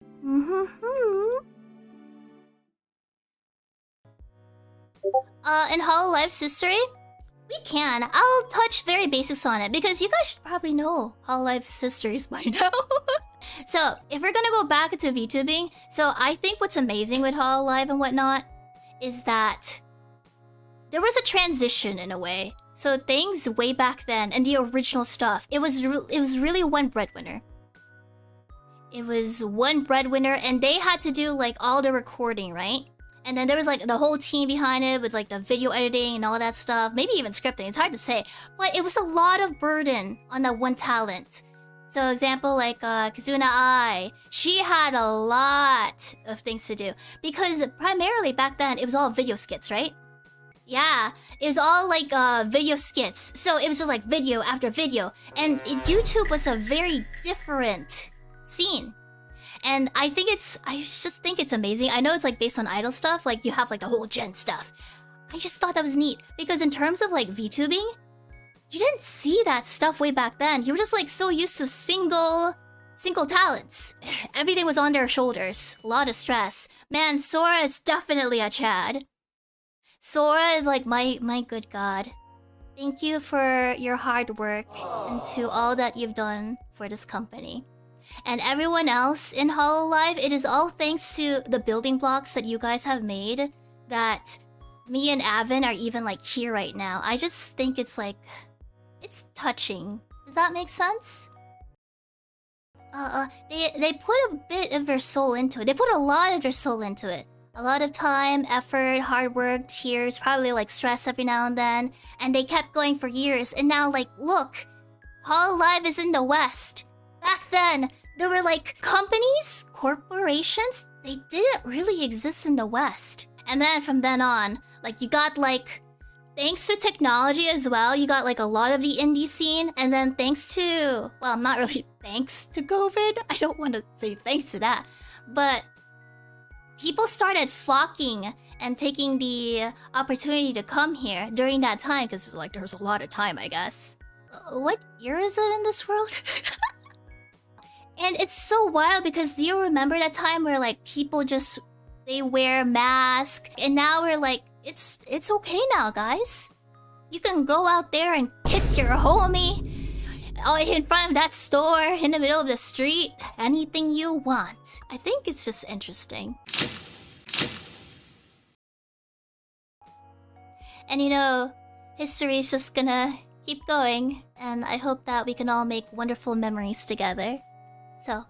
In Hololive's history, we can. I'll touch very basics on it because you guys should probably know Hololive's histories by now. So, if we're gonna go back into VTubing, so I think what's amazing with Hololive and whatnot is that there was a transition in a way. So things way back then and the original stuff, it was really one breadwinner. It was one breadwinner and they had to do like all the recording, right? And then there was like the whole team behind it with like the video editing and all that stuff. Maybe even scripting, it's hard to say. But it was a lot of burden on that one talent. So example like Kazuna Ai, she had a lot of things to do. Because primarily back then, it was all video skits, right? Yeah, it was all like video skits. So it was just like video after video. And YouTube was a very different scene. And I just think it's amazing. I know it's like based on idol stuff, like you have like the whole gen stuff. I just thought that was neat. Because in terms of like VTubing, you didn't see that stuff way back then. You were just like so used to single talents. Everything was on their shoulders. A lot of stress. Man, Sora is definitely a Chad. Sora, like, my good god. Thank you for your hard work and to all that you've done for this company. And everyone else in Hololive, it is all thanks to the building blocks that you guys have made that me and Avin are even, like, here right now. I just think it's, like, it's touching. Does that make sense? They put a bit of their soul into it. They put a lot of their soul into it. A lot of time, effort, hard work, tears, probably like stress every now and then. And they kept going for years. And now, like, look, Hololive is in the West. Back then, there were like companies, corporations, they didn't really exist in the West. And then from then on, like you got like, thanks to technology as well, you got like a lot of the indie scene. And then thanks to, well, not really thanks to COVID. I don't want to say thanks to that. But people started flocking and taking the opportunity to come here during that time because like there was a lot of time, I guess. What year is it in this world? And it's so wild because do you remember that time where like people just they wear masks and now we're like it's okay now, guys. You can go out there and kiss your homie in front of that store in the middle of the street. Anything you want. I think it's just interesting. And you know, history is just gonna keep going. And I hope that we can all make wonderful memories together. So,